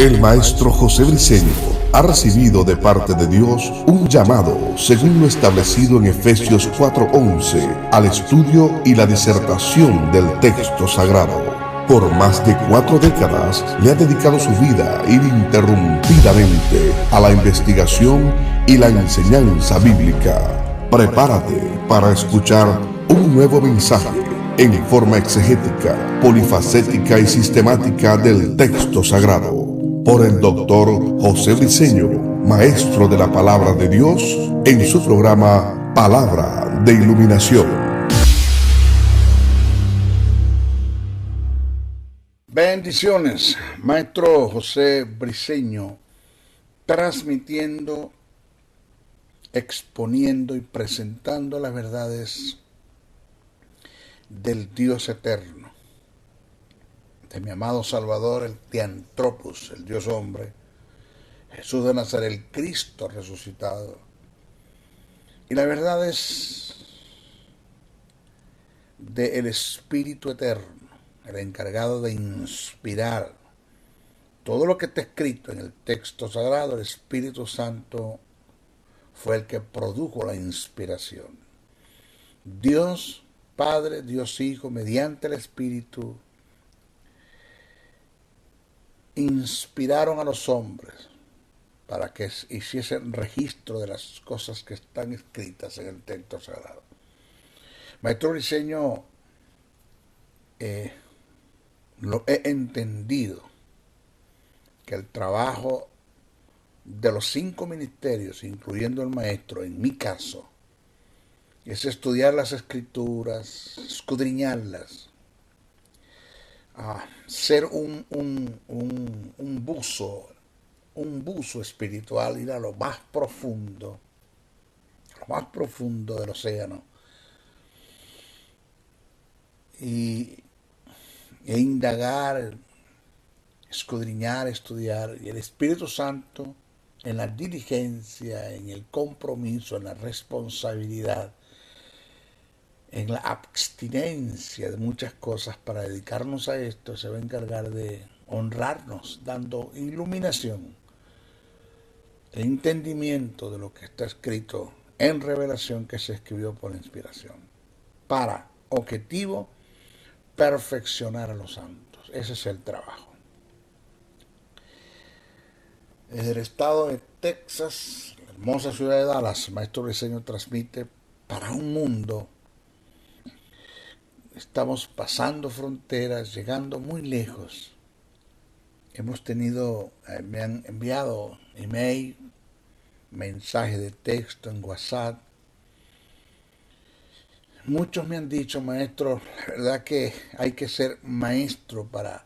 El maestro José Briceño ha recibido de parte de Dios un llamado, según lo establecido en Efesios 4:11, al estudio y la disertación del texto sagrado. Por más de 4 décadas le ha dedicado su vida ininterrumpidamente a la investigación y la enseñanza bíblica. Prepárate para escuchar un nuevo mensaje en forma exegética, polifacética y sistemática del texto sagrado, por el doctor José Briceño, maestro de la palabra de Dios, en su programa Palabra de Iluminación. Bendiciones, maestro José Briceño, transmitiendo, exponiendo y presentando las verdades del Dios eterno, de mi amado Salvador, el Theanthropos, el Dios hombre, Jesús de Nazaret, el Cristo resucitado. Y la verdad es del Espíritu eterno, el encargado de inspirar todo lo que está escrito en el texto sagrado. El Espíritu Santo fue el que produjo la inspiración. Dios Padre, Dios Hijo, mediante el Espíritu, inspiraron a los hombres para que hiciesen registro de las cosas que están escritas en el texto sagrado. Maestro Briceño, lo he entendido, que el trabajo de los 5 ministerios, incluyendo el maestro, en mi caso, es estudiar las escrituras, escudriñarlas, ser un buzo espiritual, ir a lo más profundo del océano, e indagar, escudriñar, estudiar, y el Espíritu Santo, en la diligencia, en el compromiso, en la responsabilidad, en la abstinencia de muchas cosas para dedicarnos a esto, se va a encargar de honrarnos, dando iluminación e entendimiento de lo que está escrito en revelación, que se escribió por inspiración, para objetivo perfeccionar a los santos. Ese es el trabajo. Desde el estado de Texas, la hermosa ciudad de Dallas, maestro Briceño transmite para un mundo. Estamos pasando fronteras, llegando muy lejos. Me han enviado email, mensajes de texto en WhatsApp. Muchos me han dicho, maestro, la verdad que hay que ser maestro para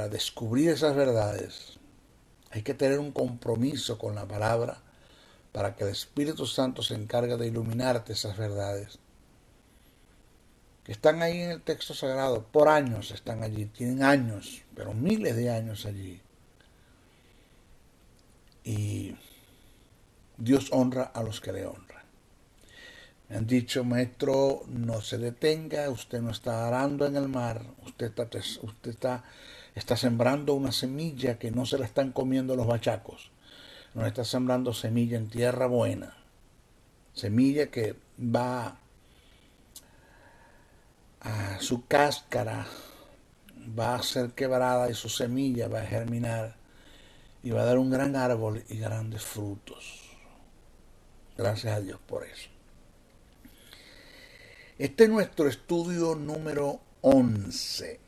descubrir esas verdades. Hay que tener un compromiso con la palabra para que el Espíritu Santo se encargue de iluminarte esas verdades que están ahí en el texto sagrado. Por años están allí, tienen años, pero miles de años allí. Y Dios honra a los que le honran. Me han dicho, maestro, no se detenga, usted no está arando en el mar, usted está sembrando una semilla que no se la están comiendo los bachacos. No está sembrando semilla en tierra buena, semilla que va a su cáscara, va a ser quebrada y su semilla va a germinar y va a dar un gran árbol y grandes frutos. Gracias a Dios por eso. Este es nuestro estudio número 11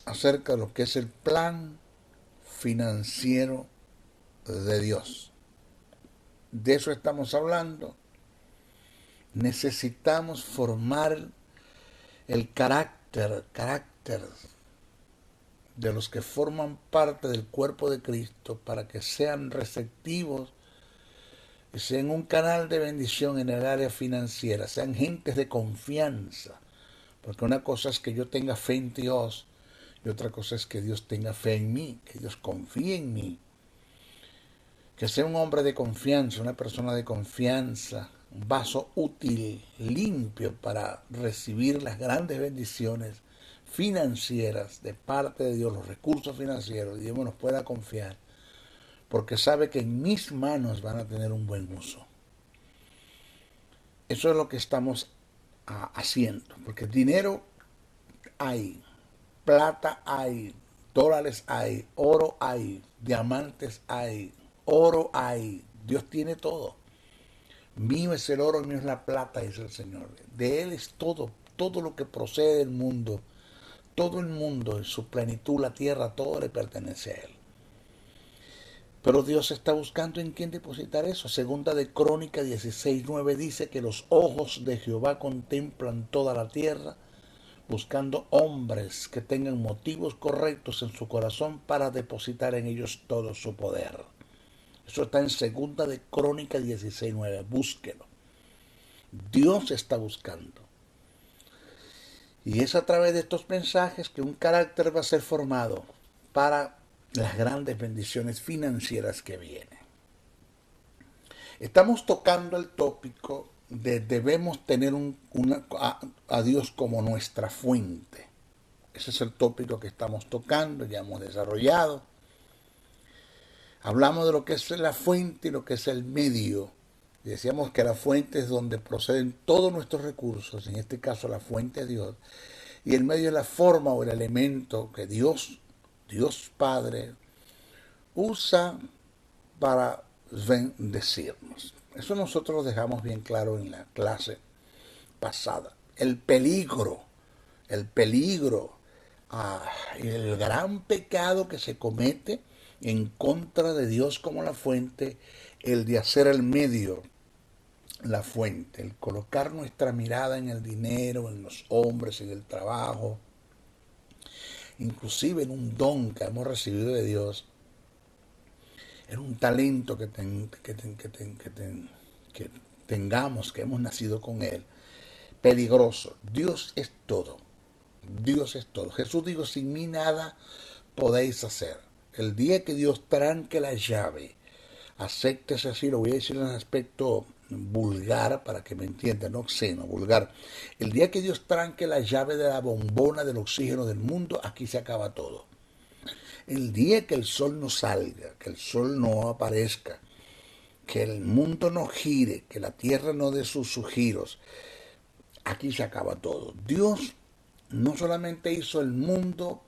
acerca de lo que es el plan financiero de Dios. De eso estamos hablando. Necesitamos formar el carácter de los que forman parte del cuerpo de Cristo para que sean receptivos y sean un canal de bendición en el área financiera, sean gentes de confianza, porque una cosa es que yo tenga fe en Dios y otra cosa es que Dios tenga fe en mí, que Dios confíe en mí, que sea un hombre de confianza, una persona de confianza, un vaso útil, limpio para recibir las grandes bendiciones financieras de parte de Dios, los recursos financieros, Dios nos pueda confiar, porque sabe que en mis manos van a tener un buen uso. Eso es lo que estamos haciendo, porque dinero hay, plata hay, dólares hay, oro hay, diamantes hay, oro hay, Dios tiene todo. Mío es el oro, mío es la plata, dice el Señor. De Él es todo, todo lo que procede del mundo, todo el mundo en su plenitud, la tierra, todo le pertenece a Él. Pero Dios está buscando en quién depositar eso. Segunda de Crónicas 16:9 dice que los ojos de Jehová contemplan toda la tierra, buscando hombres que tengan motivos correctos en su corazón para depositar en ellos todo su poder. Eso está en Segunda de Crónicas 16:9. Búsquelo. Dios está buscando. Y es a través de estos mensajes que un carácter va a ser formado para las grandes bendiciones financieras que vienen. Estamos tocando el tópico de debemos tener a Dios como nuestra fuente. Ese es el tópico que estamos tocando, ya hemos desarrollado. Hablamos de lo que es la fuente y lo que es el medio. Decíamos que la fuente es donde proceden todos nuestros recursos, en este caso la fuente es Dios, y el medio es la forma o el elemento que Dios Padre, usa para bendecirnos. Eso nosotros lo dejamos bien claro en la clase pasada. El peligro, el gran pecado que se comete en contra de Dios como la fuente, el de hacer el medio la fuente, el colocar nuestra mirada en el dinero, en los hombres, en el trabajo, inclusive en un don que hemos recibido de Dios, en un talento que tengamos, que hemos nacido con Él. Peligroso. Dios es todo. Dios es todo. Jesús dijo, sin mí nada podéis hacer. El día que Dios tranque la llave, acéptese así, lo voy a decir en un aspecto vulgar para que me entiendan, no obsceno, vulgar. El día que Dios tranque la llave de la bombona del oxígeno del mundo, aquí se acaba todo. El día que el sol no salga, que el sol no aparezca, que el mundo no gire, que la tierra no dé sus giros, aquí se acaba todo. Dios no solamente hizo el mundo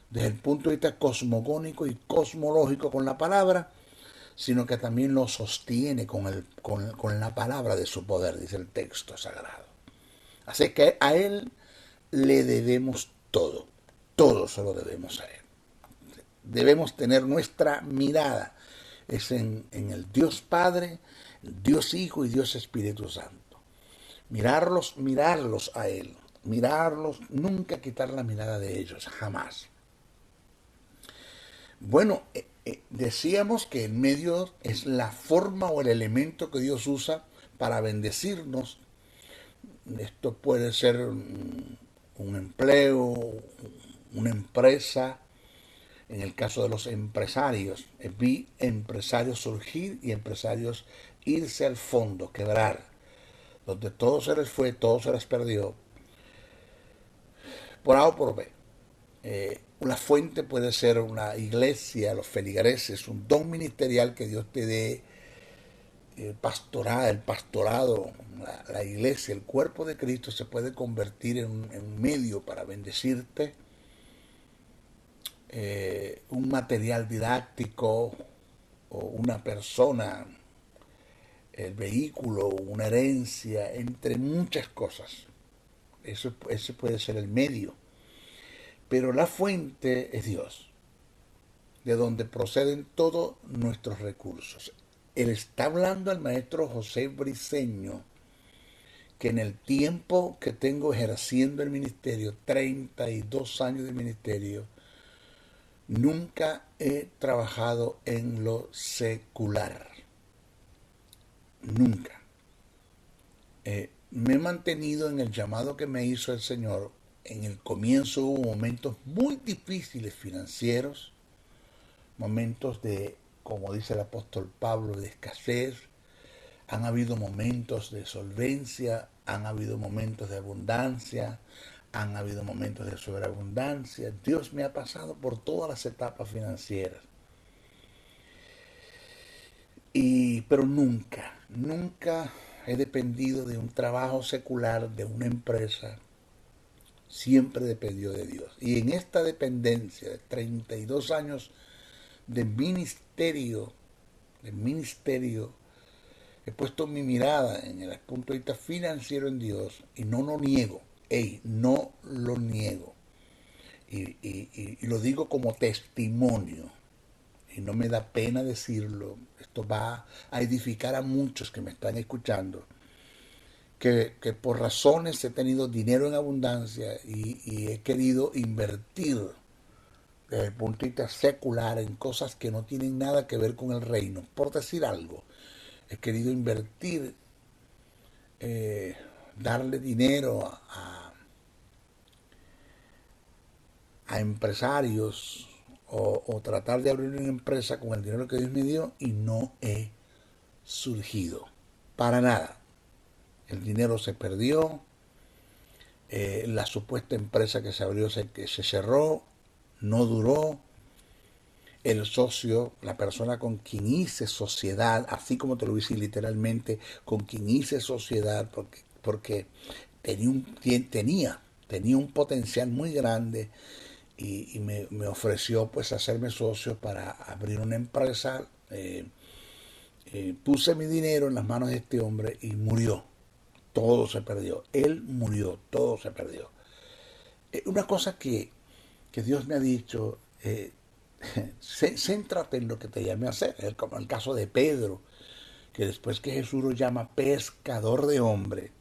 desde el punto de vista cosmogónico y cosmológico con la palabra, sino que también lo sostiene con la palabra de su poder, dice el texto sagrado. Así que a Él le debemos todo, todo se lo debemos a Él. Debemos tener nuestra mirada es en el Dios Padre, Dios Hijo y Dios Espíritu Santo. Mirarlos a Él, mirarlos, nunca quitar la mirada de ellos, jamás. Bueno, decíamos que el medio es la forma o el elemento que Dios usa para bendecirnos. Esto puede ser un empleo, una empresa. En el caso de los empresarios, vi empresarios surgir y empresarios irse al fondo, quebrar, donde todo se les fue, todo se les perdió, por A o por B. Una fuente puede ser una iglesia, los feligreses, un don ministerial que Dios te dé, el pastorado, la iglesia, el cuerpo de Cristo se puede convertir en un medio para bendecirte. Un material didáctico o una persona, el vehículo, una herencia, entre muchas cosas. Ese puede ser el medio. Pero la fuente es Dios, de donde proceden todos nuestros recursos. Él está hablando al maestro José Briceño, que en el tiempo que tengo ejerciendo el ministerio, 32 años de ministerio, nunca he trabajado en lo secular. Nunca. Me he mantenido en el llamado que me hizo el Señor. En el comienzo hubo momentos muy difíciles financieros, momentos de, como dice el apóstol Pablo, de escasez. Han habido momentos de solvencia, han habido momentos de abundancia, han habido momentos de sobreabundancia. Dios me ha pasado por todas las etapas financieras. Pero nunca he dependido de un trabajo secular, de una empresa. Siempre dependió de Dios. Y en esta dependencia de 32 años de ministerio, he puesto mi mirada en el punto de vista financiero en Dios y no lo niego. No lo niego. Y lo digo como testimonio. Y no me da pena decirlo. Esto va a edificar a muchos que me están escuchando. Que por razones he tenido dinero en abundancia y he querido invertir desde el punto de vista secular en cosas que no tienen nada que ver con el reino. Por decir algo, he querido invertir, darle dinero a empresarios o tratar de abrir una empresa con el dinero que Dios me dio y no he surgido. Para nada. El dinero se perdió, la supuesta empresa que se abrió se cerró, no duró. El socio, la persona con quien hice sociedad, así como te lo hice literalmente, con quien hice sociedad, porque tenía un potencial muy grande y me ofreció pues hacerme socio para abrir una empresa. Puse mi dinero en las manos de este hombre y murió. Todo se perdió. Él murió, todo se perdió. Una cosa que Dios me ha dicho, céntrate en lo que te llamé a hacer, como el caso de Pedro, que después que Jesús lo llama pescador de hombre,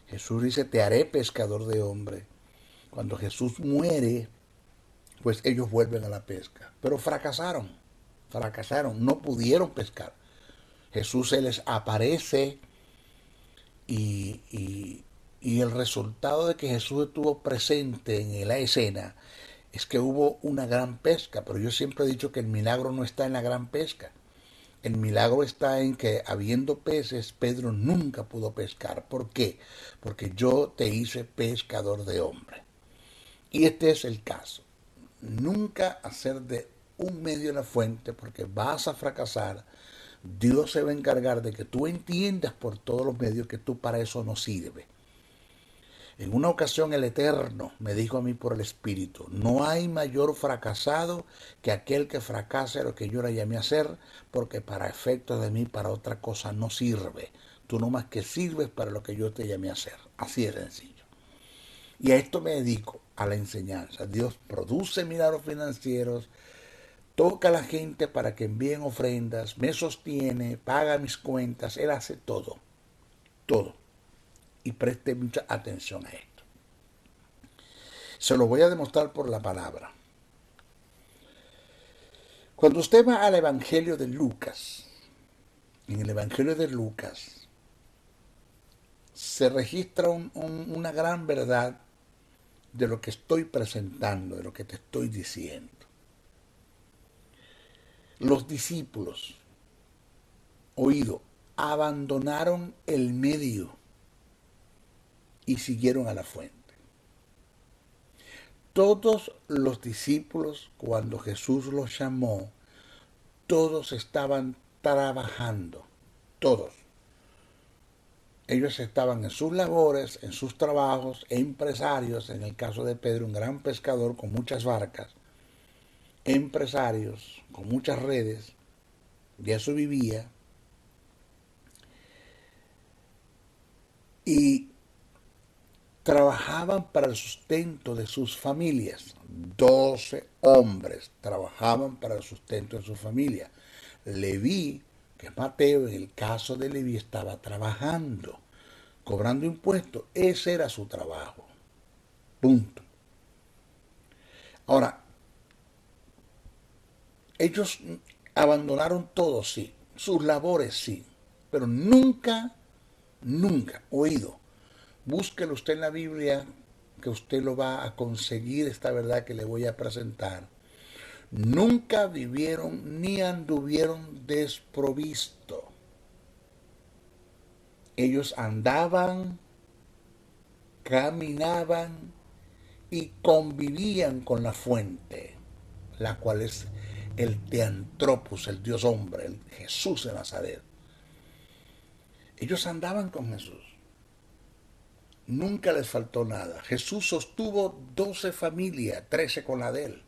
Jesús dice, te haré pescador de hombre. Cuando Jesús muere, pues ellos vuelven a la pesca, pero fracasaron, no pudieron pescar. Jesús se les aparece y el resultado de que Jesús estuvo presente en la escena es que hubo una gran pesca, pero yo siempre he dicho que el milagro no está en la gran pesca. El milagro está en que habiendo peces, Pedro nunca pudo pescar. ¿Por qué? Porque yo te hice pescador de hombre. Y este es el caso. Nunca hacer de un medio la fuente porque vas a fracasar. Dios se va a encargar de que tú entiendas por todos los medios que tú para eso no sirves. En una ocasión el Eterno me dijo a mí por el Espíritu, no hay mayor fracasado que aquel que fracase lo que yo le llamé a hacer, porque para efectos de mí, para otra cosa no sirve. Tú no más que sirves para lo que yo te llamé a hacer. Así de sencillo. Y a esto me dedico, a la enseñanza. Dios produce milagros financieros, toca a la gente para que envíen ofrendas, me sostiene, paga mis cuentas, Él hace todo, todo. Y preste mucha atención a esto. Se lo voy a demostrar por la palabra. Cuando usted va al Evangelio de Lucas, en el Evangelio de Lucas, se registra una gran verdad de lo que estoy presentando, de lo que te estoy diciendo. Los discípulos, abandonaron el medio y siguieron a la fuente. Todos los discípulos, cuando Jesús los llamó, todos estaban trabajando, todos. Ellos estaban en sus labores, en sus trabajos, empresarios, en el caso de Pedro, un gran pescador con muchas barcas, empresarios con muchas redes, de eso vivía, y trabajaban para el sustento de sus familias. 12 hombres trabajaban para el sustento de sus familias. Leví, que es Mateo, en el caso de Leví, estaba trabajando, cobrando impuestos. Ese era su trabajo. Punto. Ahora, ellos abandonaron todo, sí. Sus labores, sí. Pero nunca, búsquelo usted en la Biblia, que usted lo va a conseguir, esta verdad que le voy a presentar. Nunca vivieron ni anduvieron desprovisto. Ellos andaban caminaban y convivían con la fuente, la cual es el Teantropos, el Dios hombre, el Jesús de Nazaret. Ellos andaban con Jesús. Nunca les faltó nada. Jesús sostuvo 12 familias, 13 con la de él.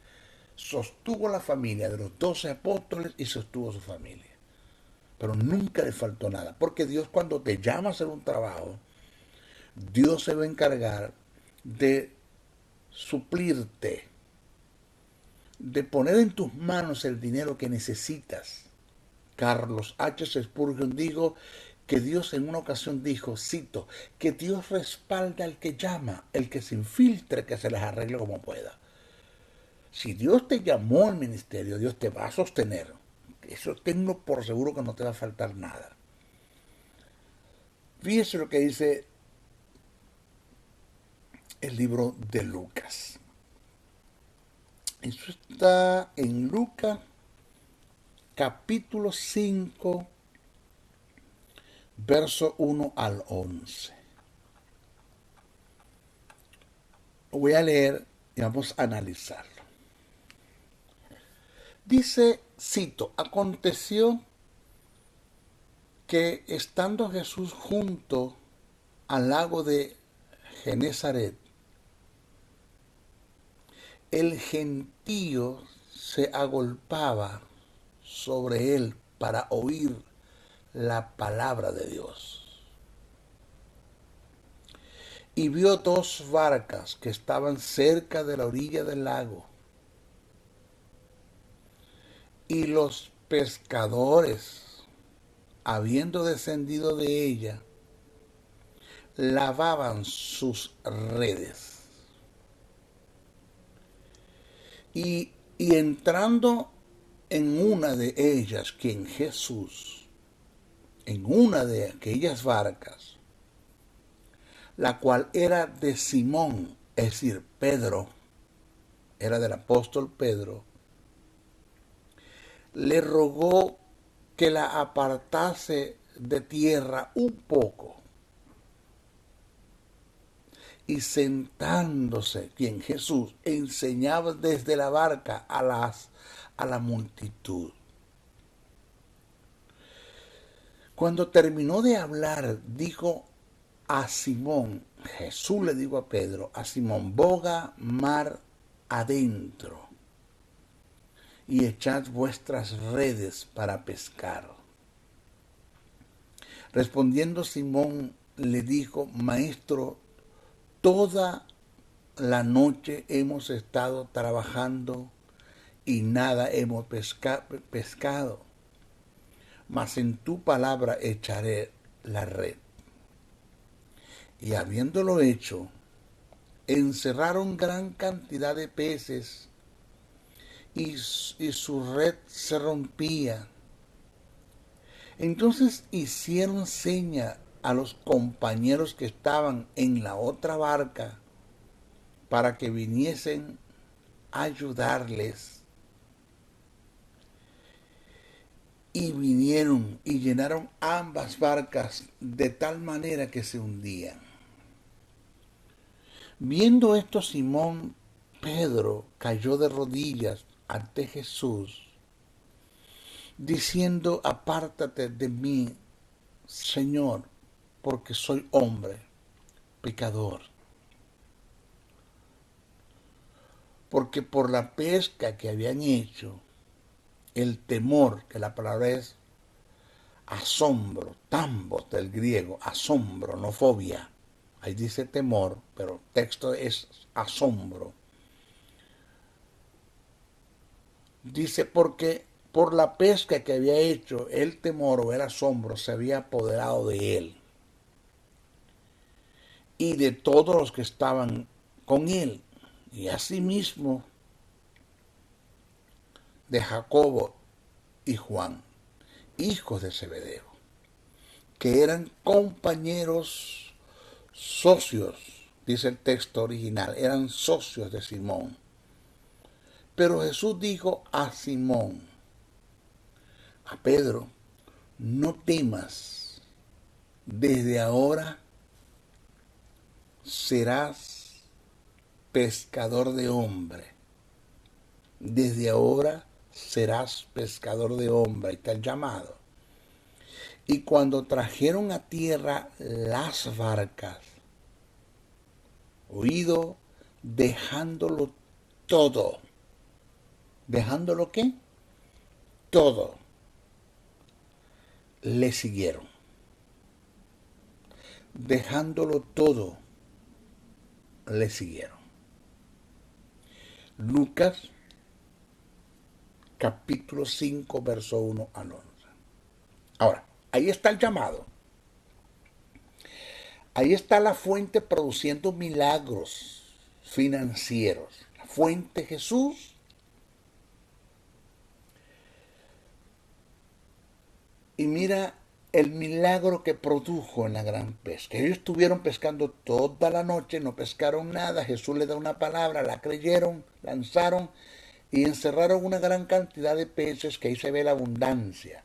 Sostuvo la familia de los 12 apóstoles y sostuvo su familia. Pero nunca les faltó nada. Porque Dios, cuando te llama a hacer un trabajo, Dios se va a encargar de suplirte, de poner en tus manos el dinero que necesitas. Carlos H. Spurgeon dijo que Dios en una ocasión dijo, cito, que Dios respalda al que llama, el que se infiltre, que se les arregle como pueda. Si Dios te llamó al ministerio, Dios te va a sostener. Eso tengo por seguro que no te va a faltar nada. Fíjese lo que dice el libro de Lucas. Eso está en Lucas capítulo 5, verso 1 al 11. Lo voy a leer y vamos a analizarlo. Dice, cito, aconteció que estando Jesús junto al lago de Genesaret, el gentío se agolpaba sobre él para oír la palabra de Dios. Y vio 2 barcas que estaban cerca de la orilla del lago. Y los pescadores, habiendo descendido de ella, lavaban sus redes. Y entrando en una de ellas, quien Jesús, en una de aquellas barcas, la cual era de Simón, es decir, Pedro, era del apóstol Pedro, le rogó que la apartase de tierra un poco. Y sentándose, quien Jesús enseñaba desde la barca a la multitud. Cuando terminó de hablar, dijo a Simón, Jesús le dijo a Pedro, a Simón, boga mar adentro y echad vuestras redes para pescar. Respondiendo Simón le dijo, Maestro, toda la noche hemos estado trabajando y nada hemos pescado, mas en tu palabra echaré la red. Y habiéndolo hecho, encerraron gran cantidad de peces y su red se rompía. Entonces hicieron seña a los compañeros que estaban en la otra barca para que viniesen a ayudarles. Y vinieron y llenaron ambas barcas de tal manera que se hundían. Viendo esto, Simón Pedro cayó de rodillas ante Jesús, diciendo, apártate de mí, Señor, porque soy hombre pecador. Porque por la pesca que habían hecho, el temor, que la palabra es asombro, tambos del griego, asombro, no fobia. Ahí dice temor, pero el texto es asombro. Dice, porque por la pesca que había hecho, el temor o el asombro se había apoderado de él y de todos los que estaban con él, y asimismo de Jacobo y Juan, hijos de Zebedeo, que eran compañeros, socios, dice el texto original, eran socios de Simón. Pero Jesús dijo a Simón, a Pedro, no temas, desde ahora serás pescador de hombre. Desde ahora serás pescador de hombre. Ahí está el llamado. Y cuando trajeron a tierra las barcas, oído, dejándolo todo. ¿Dejándolo qué? Todo. Le siguieron. Dejándolo todo, le siguieron. Lucas capítulo 5, verso 1 al 11. Ahora, ahí está el llamado. Ahí está la fuente produciendo milagros financieros. La fuente Jesús. Y mira el milagro que produjo en la gran pesca. Ellos estuvieron pescando toda la noche, no pescaron nada. Jesús les da una palabra, la creyeron, lanzaron y encerraron una gran cantidad de peces, que ahí se ve la abundancia.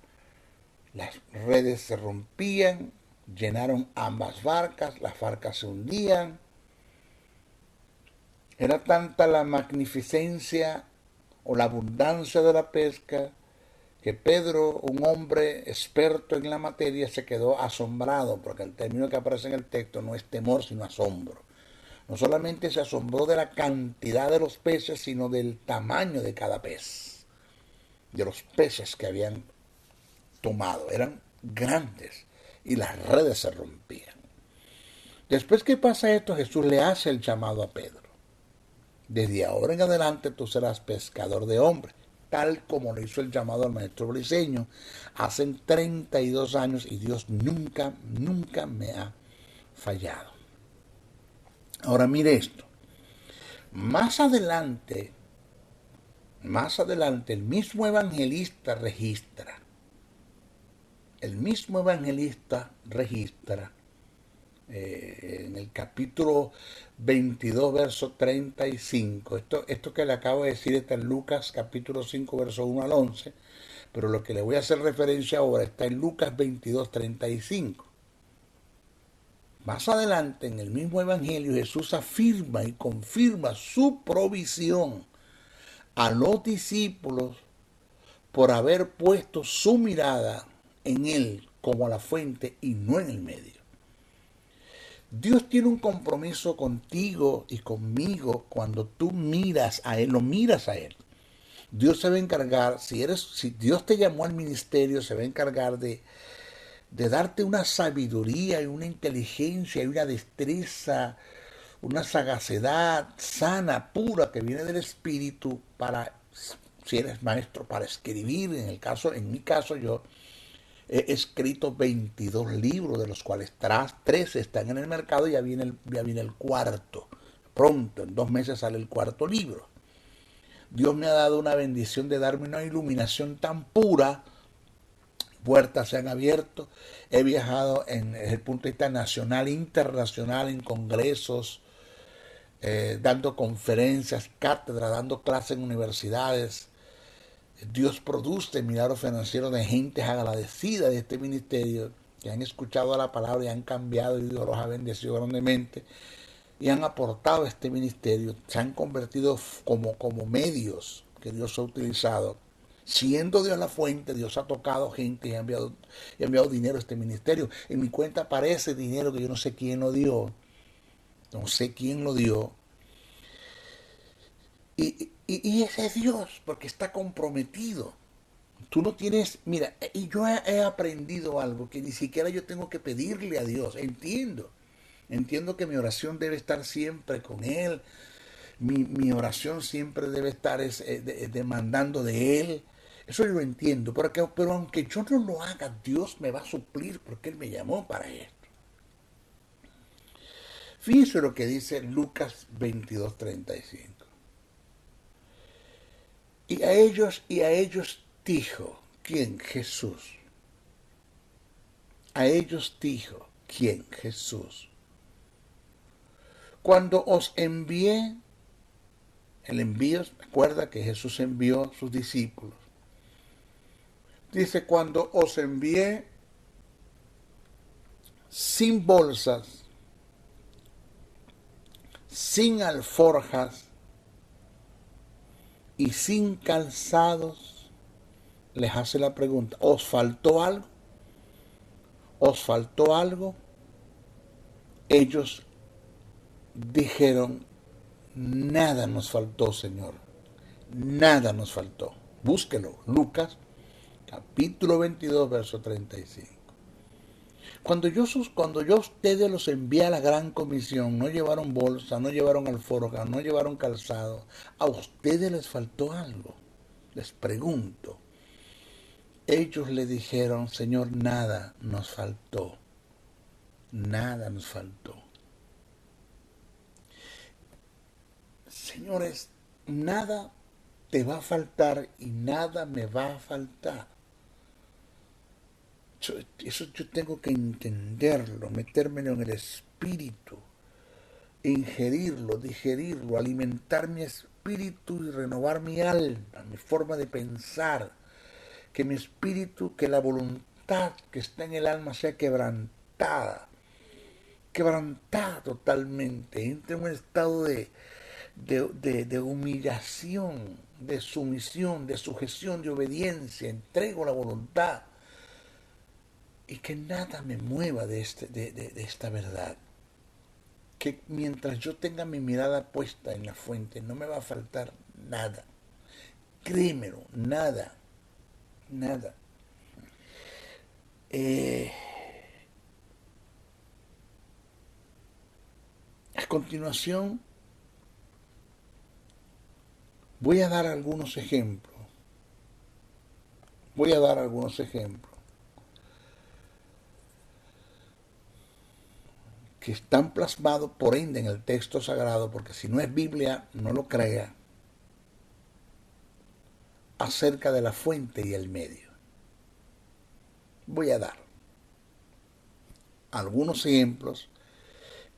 Las redes se rompían, llenaron ambas barcas, las barcas se hundían. Era tanta la magnificencia o la abundancia de la pesca que Pedro, un hombre experto en la materia, se quedó asombrado, porque el término que aparece en el texto no es temor, sino asombro. No solamente se asombró de la cantidad de los peces, sino del tamaño de cada pez, de los peces que habían tomado. Eran grandes y las redes se rompían. Después que pasa esto, Jesús le hace el llamado a Pedro. Desde ahora en adelante tú serás pescador de hombres, tal como le hizo el llamado al maestro briseño hace 32 años, y Dios nunca me ha fallado. Ahora mire esto. Más adelante, el mismo evangelista registra en el capítulo 22, verso 35. Esto que le acabo de decir está en Lucas capítulo 5, verso 1 al 11, pero lo que le voy a hacer referencia ahora está en Lucas 22, 35. Más adelante, en el mismo evangelio, Jesús afirma y confirma su provisión a los discípulos por haber puesto su mirada en Él como la fuente y no en el medio. Dios tiene un compromiso contigo y conmigo cuando tú miras a Él, lo miras a Él. Dios se va a encargar, si Dios te llamó al ministerio, se va a encargar de darte una sabiduría y una inteligencia y una destreza, una sagacidad sana, pura, que viene del Espíritu, para, si eres maestro, para escribir. En mi caso, yo he escrito 22 libros, de los cuales 13 están en el mercado y ya viene el cuarto. Pronto, en 2 meses sale el cuarto libro. Dios me ha dado una bendición de darme una iluminación tan pura. Puertas se han abierto. He viajado desde el punto de vista nacional e internacional en congresos, dando conferencias, cátedras, dando clases en universidades. Dios produce milagros financieros de gente agradecida de este ministerio, que han escuchado la palabra y han cambiado, y Dios los ha bendecido grandemente y han aportado a este ministerio. Se han convertido como medios que Dios ha utilizado. Siendo Dios la fuente, Dios ha tocado gente y ha enviado dinero a este ministerio. En mi cuenta aparece dinero que yo no sé quién lo dio. Y ese es Dios, porque está comprometido. Tú no tienes, mira, y yo he aprendido algo que ni siquiera yo tengo que pedirle a Dios. Entiendo que mi oración debe estar siempre con Él. Mi oración siempre debe estar demandando de Él. Eso yo lo entiendo, pero aunque yo no lo haga, Dios me va a suplir, porque Él me llamó para esto. Fíjense lo que dice Lucas 22, 35. Y a ellos dijo, ¿quién? Jesús. A ellos dijo, ¿quién? Jesús. Cuando os envié, el envío, recuerda que Jesús envió a sus discípulos. Dice, cuando os envié sin bolsas, sin alforjas y sin calzados, les hace la pregunta, ¿os faltó algo? ¿Os faltó algo? Ellos dijeron, nada nos faltó, Señor, nada nos faltó. Búsquelo, Lucas, capítulo 22, verso 35. Cuando yo a ustedes los envié a la gran comisión, no llevaron bolsa, no llevaron alforja, no llevaron calzado, ¿a ustedes les faltó algo? Les pregunto. Ellos le dijeron, Señor, nada nos faltó, nada nos faltó. Señores, nada te va a faltar y nada me va a faltar. Eso yo tengo que entenderlo, metérmelo en el espíritu, ingerirlo, digerirlo, alimentar mi espíritu y renovar mi alma, mi forma de pensar. Que mi espíritu, que la voluntad que está en el alma sea quebrantada totalmente, entre en un estado de humillación, de sumisión, de sujeción, de obediencia, entrego la voluntad y que nada me mueva de esta verdad. Que mientras yo tenga mi mirada puesta en la fuente, no me va a faltar nada. Créemelo, nada. Nada. A continuación, voy a dar algunos ejemplos. Que están plasmados por ende en el texto sagrado, porque si no es Biblia, no lo crea, acerca de la fuente y el medio. Voy a dar algunos ejemplos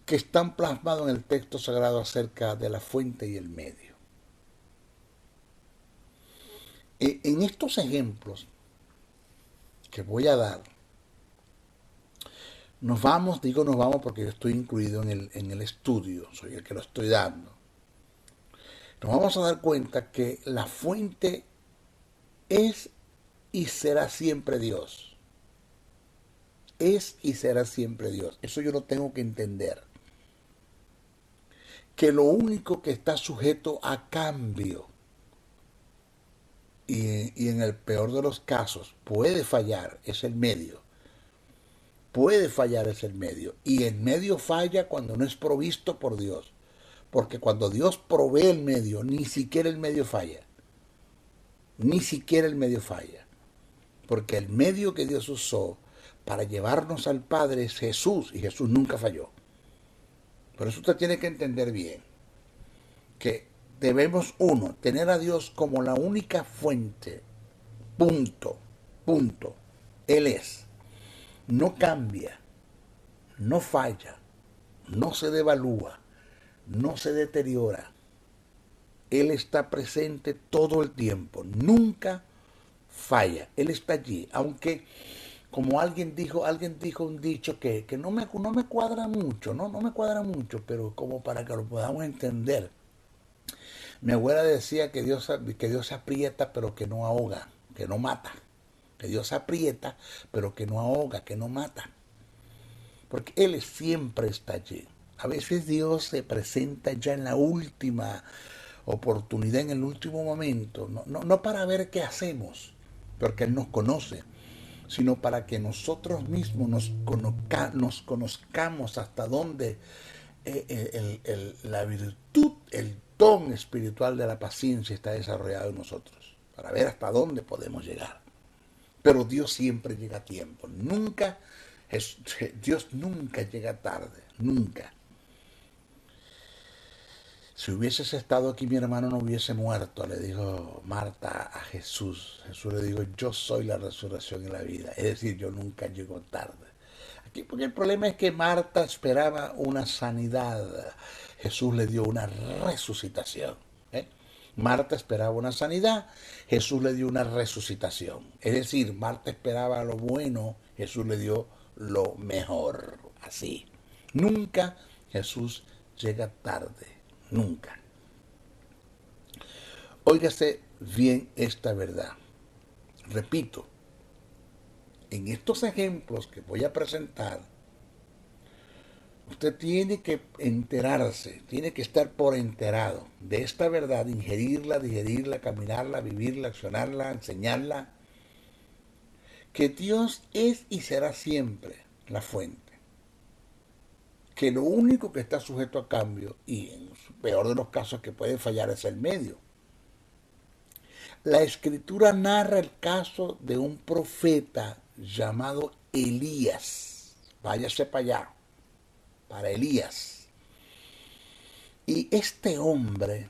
que están plasmados en el texto sagrado acerca de la fuente y el medio. En estos ejemplos que voy a dar, nos vamos porque yo estoy incluido en el estudio, soy el que lo estoy dando. Nos vamos a dar cuenta que la fuente es y será siempre Dios. Es y será siempre Dios. Eso yo lo tengo que entender. Que lo único que está sujeto a cambio y en el peor de los casos puede fallar es el medio. Puede fallar es el medio. Y el medio falla cuando no es provisto por Dios. Porque cuando Dios provee el medio, ni siquiera el medio falla. Ni siquiera el medio falla. Porque el medio que Dios usó para llevarnos al Padre es Jesús, y Jesús nunca falló. Por eso usted tiene que entender bien que debemos, uno, tener a Dios como la única fuente. Punto. Él es. No cambia, no falla, no se devalúa, no se deteriora. Él está presente todo el tiempo, nunca falla. Él está allí, aunque como alguien dijo un dicho que no me cuadra mucho, no me cuadra mucho, pero como para que lo podamos entender. Mi abuela decía que Dios aprieta pero que no ahoga, que no mata. Que Dios aprieta pero que no ahoga, que no mata. Porque Él siempre está allí. A veces Dios se presenta ya en la última oportunidad, en el último momento, no para ver qué hacemos, porque Él nos conoce, sino para que nosotros mismos nos conozcamos hasta dónde la virtud, el don espiritual de la paciencia está desarrollado en nosotros, para ver hasta dónde podemos llegar. Pero Dios siempre llega a tiempo, Dios nunca llega tarde, nunca. Si hubieses estado aquí, mi hermano no hubiese muerto, le dijo Marta a Jesús. Jesús le dijo, yo soy la resurrección y la vida. Es decir, yo nunca llego tarde. Aquí porque el problema es que Marta esperaba una sanidad. Jesús le dio una resucitación. Marta esperaba una sanidad, Jesús le dio una resucitación. Es decir, Marta esperaba lo bueno, Jesús le dio lo mejor. Así. Nunca Jesús llega tarde, nunca. Óigase bien esta verdad. Repito, en estos ejemplos que voy a presentar, usted tiene que enterarse, tiene que estar por enterado de esta verdad, ingerirla, digerirla, caminarla, vivirla, accionarla, enseñarla, que Dios es y será siempre la fuente. Que lo único que está sujeto a cambio, y en el peor de los casos que puede fallar, es el medio. La Escritura narra el caso de un profeta llamado Elías. Váyase para allá, para Elías. Y este hombre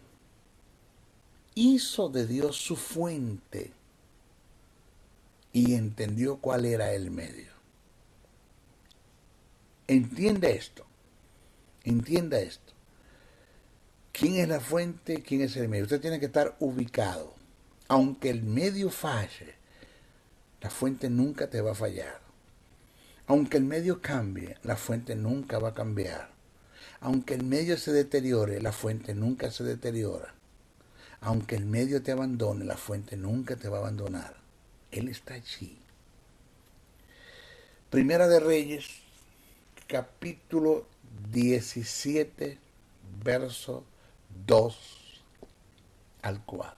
hizo de Dios su fuente y entendió cuál era el medio. Entiende esto. Entienda esto. ¿Quién es la fuente? ¿Quién es el medio? Usted tiene que estar ubicado. Aunque el medio falle, la fuente nunca te va a fallar. Aunque el medio cambie, la fuente nunca va a cambiar. Aunque el medio se deteriore, la fuente nunca se deteriora. Aunque el medio te abandone, la fuente nunca te va a abandonar. Él está allí. Primera de Reyes, capítulo 17, verso 2 al 4.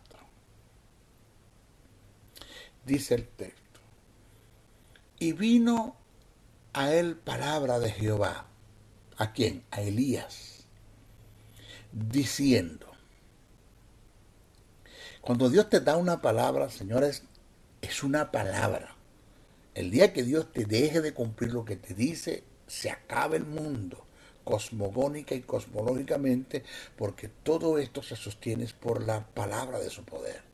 Dice el texto: y vino a él palabra de Jehová. ¿A quién? A Elías, diciendo. Cuando Dios te da una palabra, señores, es una palabra. El día que Dios te deje de cumplir lo que te dice, se acaba el mundo, cosmogónica y cosmológicamente, porque todo esto se sostiene por la palabra de su poder.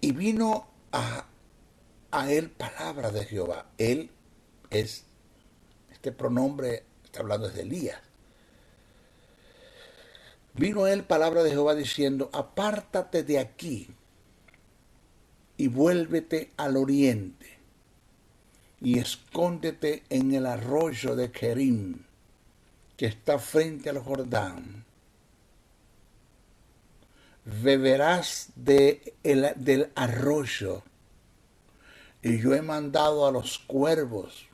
Y vino a él palabra de Jehová. Él es, este pronombre está hablando de Elías. Vino a él palabra de Jehová diciendo: apártate de aquí y vuélvete al oriente y escóndete en el arroyo de Kerim, que está frente al Jordán. Beberás del arroyo, y yo he mandado a los cuervos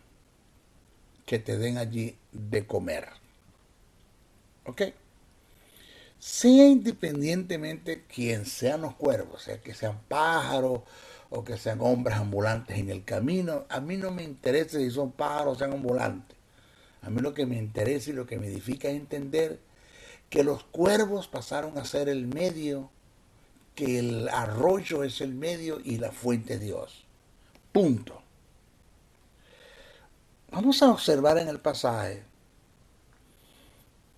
que te den allí de comer. ¿Ok? Sea independientemente quién sean los cuervos, sea que sean pájaros o que sean hombres ambulantes en el camino, a mí no me interesa si son pájaros o sean ambulantes. A mí lo que me interesa y lo que me edifica es entender que los cuervos pasaron a ser el medio, que el arroyo es el medio y la fuente es Dios. Punto. Vamos a observar en el pasaje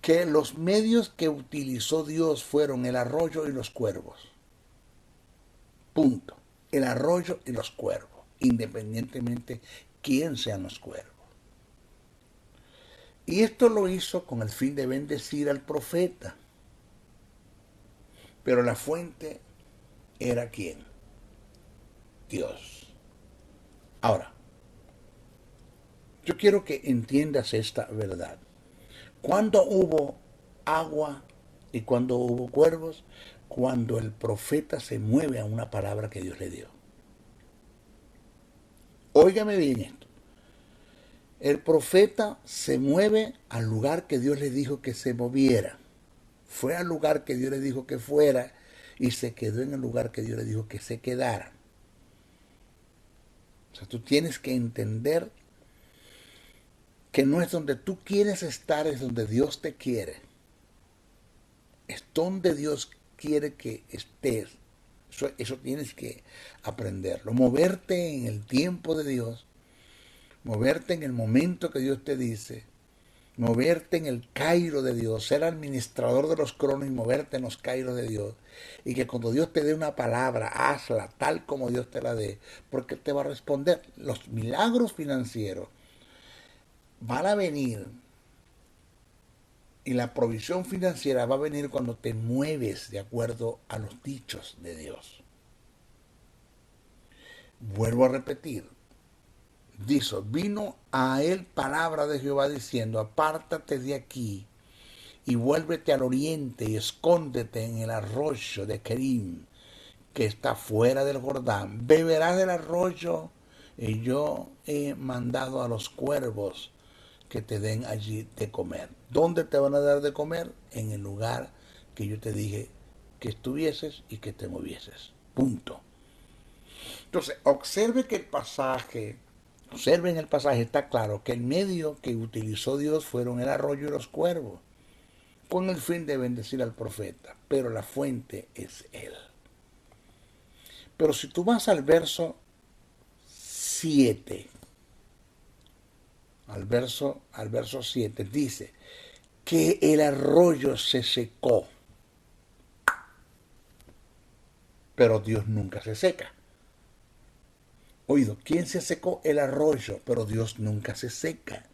que los medios que utilizó Dios fueron el arroyo y los cuervos. Punto. El arroyo y los cuervos, independientemente quién sean los cuervos. Y esto lo hizo con el fin de bendecir al profeta. Pero la fuente era ¿quién? Dios. Ahora, yo quiero que entiendas esta verdad. ¿Cuándo hubo agua y cuándo hubo cuervos? Cuando el profeta se mueve a una palabra que Dios le dio. Óigame bien esto. El profeta se mueve al lugar que Dios le dijo que se moviera. Fue al lugar que Dios le dijo que fuera y se quedó en el lugar que Dios le dijo que se quedara. O sea, tú tienes que entender que no es donde tú quieres estar, es donde Dios te quiere. Es donde Dios quiere que estés. Eso tienes que aprenderlo. Moverte en el tiempo de Dios. Moverte en el momento que Dios te dice, moverte en el cairo de Dios, ser administrador de los cronos y moverte en los cairos de Dios. Y que cuando Dios te dé una palabra, hazla tal como Dios te la dé, porque te va a responder. Los milagros financieros van a venir y la provisión financiera va a venir cuando te mueves de acuerdo a los dichos de Dios. Vuelvo a repetir. Dice, vino a él palabra de Jehová diciendo, apártate de aquí y vuélvete al oriente y escóndete en el arroyo de Kerim, que está fuera del Jordán. Beberás del arroyo y yo he mandado a los cuervos que te den allí de comer. ¿Dónde te van a dar de comer? En el lugar que yo te dije que estuvieses y que te movieses. Punto. Entonces, observen en el pasaje, está claro que el medio que utilizó Dios fueron el arroyo y los cuervos, con el fin de bendecir al profeta, pero la fuente es él. Pero si tú vas al verso 7, al verso 7, dice que el arroyo se secó, pero Dios nunca se seca. Oído, ¿quién se secó? El arroyo, pero Dios nunca se seca.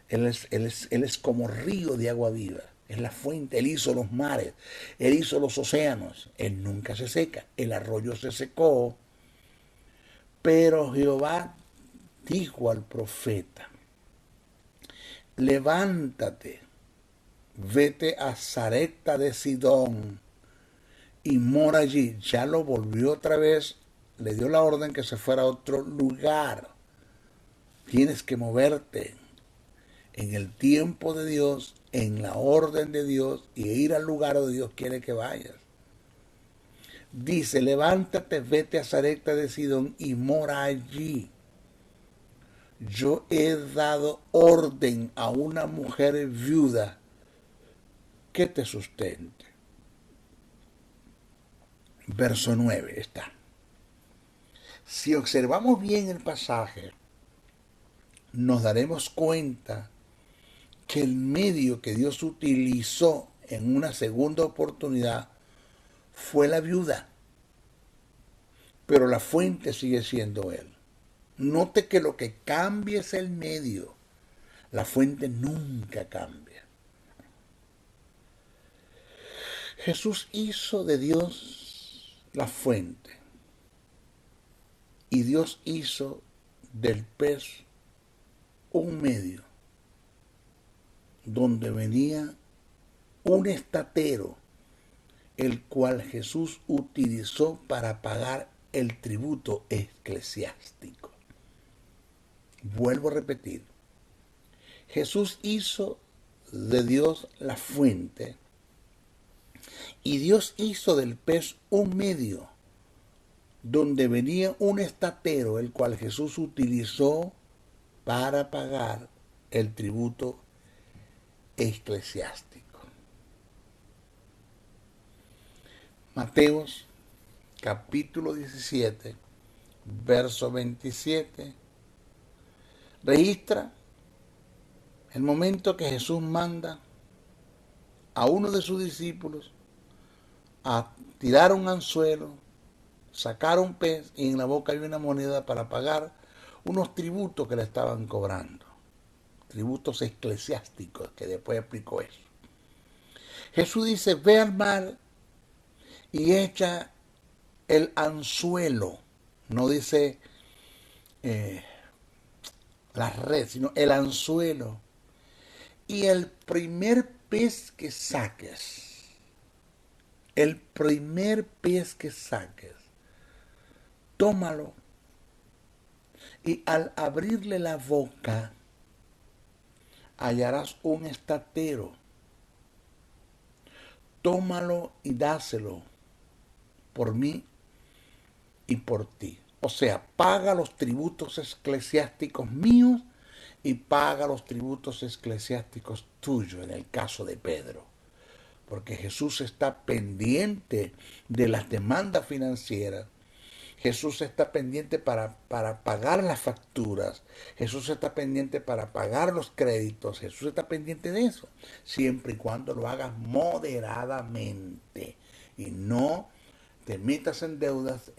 Él es como río de agua viva, es la fuente. Él hizo los mares, Él hizo los océanos, Él nunca se seca. El arroyo se secó, pero Jehová dijo al profeta, levántate, vete a Sarepta de Sidón y mora allí. Ya lo volvió otra vez, le dio la orden que se fuera a otro lugar. Tienes que moverte en el tiempo de Dios, en la orden de Dios, y ir al lugar donde Dios quiere que vayas. Dice, levántate, vete a Sarepta de Sidón y mora allí. Yo he dado orden a una mujer viuda que te sustente. Verso 9 está. Si observamos bien el pasaje, nos daremos cuenta que el medio que Dios utilizó en una segunda oportunidad fue la viuda, pero la fuente sigue siendo él. Note que lo que cambia es el medio, la fuente nunca cambia. Jesús hizo de Dios la fuente y Dios hizo del pez un medio donde venía un estatero, el cual Jesús utilizó para pagar el tributo eclesiástico. Vuelvo a repetir, Jesús hizo de Dios la fuente y Dios hizo del pez un medio donde venía un estatero, el cual Jesús utilizó para pagar el tributo eclesiástico. Mateos capítulo 17, verso 27, registra el momento que Jesús manda a uno de sus discípulos a tirar un anzuelo, sacar un pez y en la boca hay una moneda para pagar unos tributos que le estaban cobrando, tributos eclesiásticos, que después explicó eso. Jesús dice, ve al mar y echa el anzuelo, no dice la red, sino el anzuelo, y el primer pez que saques, tómalo y al abrirle la boca hallarás un estatero. Tómalo y dáselo por mí y por ti. O sea, paga los tributos eclesiásticos míos y paga los tributos eclesiásticos tuyos, en el caso de Pedro. Porque Jesús está pendiente de las demandas financieras. Jesús está pendiente para pagar las facturas. Jesús está pendiente para pagar los créditos. Jesús está pendiente de eso, siempre y cuando lo hagas moderadamente y no te metas en deudas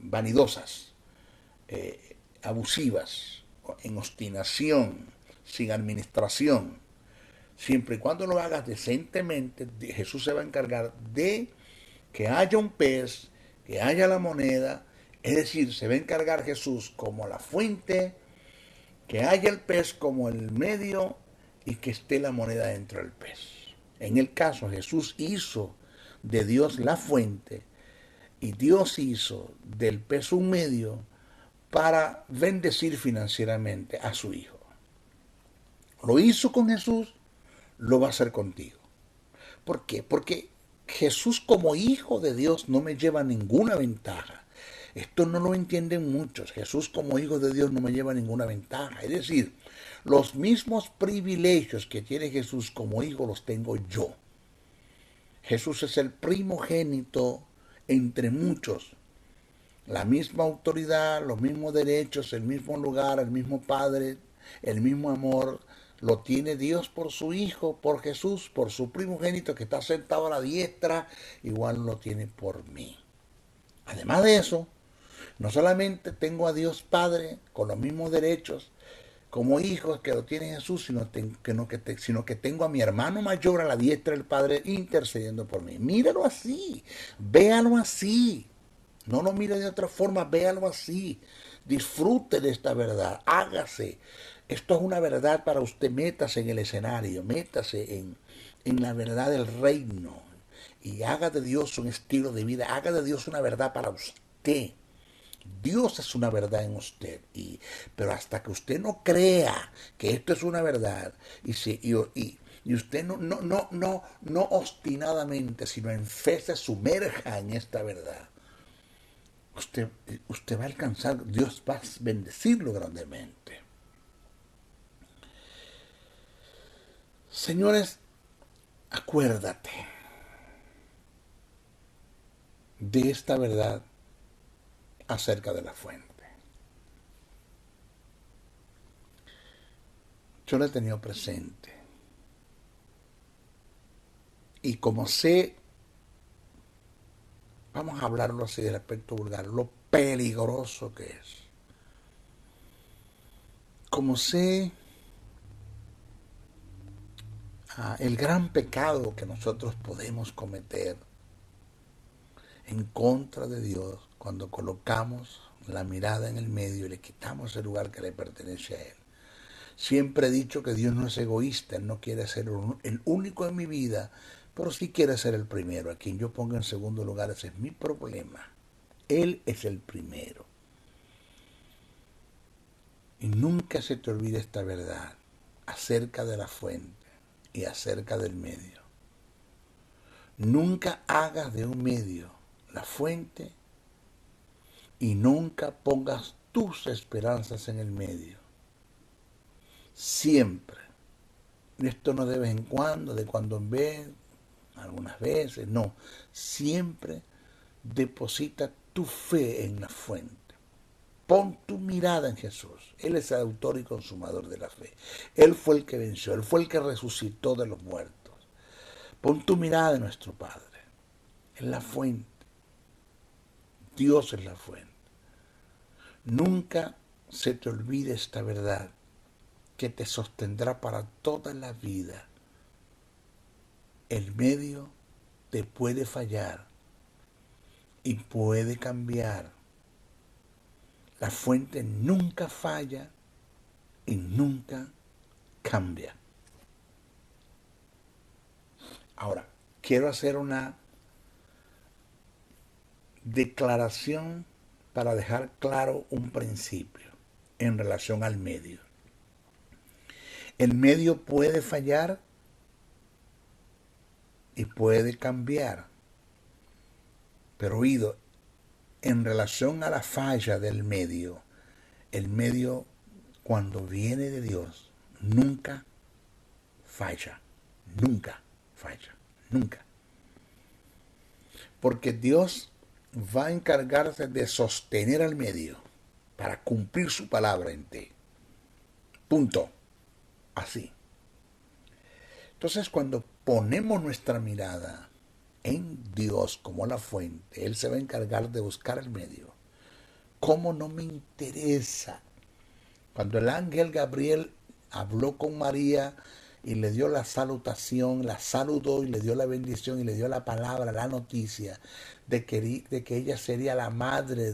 vanidosas, abusivas, en obstinación, sin administración. Siempre y cuando lo hagas decentemente, Jesús se va a encargar de que haya un pez, que haya la moneda Es decir, se va a encargar Jesús como la fuente, que haya el pez como el medio y que esté la moneda dentro del pez. En el caso, Jesús hizo de Dios la fuente y Dios hizo del pez un medio para bendecir financieramente a su Hijo. Lo hizo con Jesús, lo va a hacer contigo. ¿Por qué? Porque Jesús como Hijo de Dios no me lleva ninguna ventaja. Esto no lo entienden muchos. Jesús como Hijo de Dios no me lleva ninguna ventaja. Es decir, los mismos privilegios que tiene Jesús como Hijo los tengo yo. Jesús es el primogénito entre muchos. La misma autoridad, los mismos derechos, el mismo lugar, el mismo Padre, el mismo amor, lo tiene Dios por su Hijo, por Jesús, por su primogénito que está sentado a la diestra, igual lo tiene por mí. Además de eso, no solamente tengo a Dios Padre con los mismos derechos como hijos que lo tiene Jesús, sino que tengo a mi hermano mayor a la diestra del Padre intercediendo por mí. Míralo así, véalo así. No lo mire de otra forma, véalo así. Disfrute de esta verdad, hágase. Esto es una verdad para usted, métase en el escenario, métase en la verdad del reino y haga de Dios un estilo de vida, haga de Dios una verdad para usted. Dios es una verdad en usted, pero hasta que usted no crea que esto es una verdad y usted no obstinadamente, sino en fe se sumerja en esta verdad, usted va a alcanzar, Dios va a bendecirlo grandemente. Señores, acuérdate de esta verdad acerca de la fuente. Yo la he tenido presente. Y como sé, vamos a hablarlo así del aspecto vulgar, lo peligroso que es. Como sé el gran pecado que nosotros podemos cometer en contra de Dios cuando colocamos la mirada en el medio y le quitamos el lugar que le pertenece a Él. Siempre he dicho que Dios no es egoísta, Él no quiere ser el único en mi vida, pero sí quiere ser el primero. A quien yo ponga en segundo lugar, ese es mi problema. Él es el primero. Y nunca se te olvide esta verdad acerca de la fuente y acerca del medio. Nunca hagas de un medio la fuente y nunca pongas tus esperanzas en el medio. Siempre. Esto no de vez en cuando, de cuando en vez, algunas veces, no. Siempre deposita tu fe en la fuente. Pon tu mirada en Jesús. Él es el autor y consumador de la fe. Él fue el que venció, Él fue el que resucitó de los muertos. Pon tu mirada en nuestro Padre, en la fuente. Dios es la fuente. Nunca se te olvide esta verdad que te sostendrá para toda la vida. El medio te puede fallar y puede cambiar. La fuente nunca falla y nunca cambia. Ahora, quiero hacer una declaración para dejar claro un principio en relación al medio. El medio puede fallar y puede cambiar, pero oído, en relación a la falla del medio, el medio cuando viene de Dios nunca falla, nunca falla, nunca. Porque Dios va a encargarse de sostener al medio para cumplir su palabra en ti. Punto. Así. Entonces, cuando ponemos nuestra mirada en Dios como la fuente, Él se va a encargar de buscar el medio. ¿Cómo no me interesa? Cuando el ángel Gabriel habló con María y le dio la salutación, la saludó y le dio la bendición y le dio la palabra, la noticia de que ella sería la madre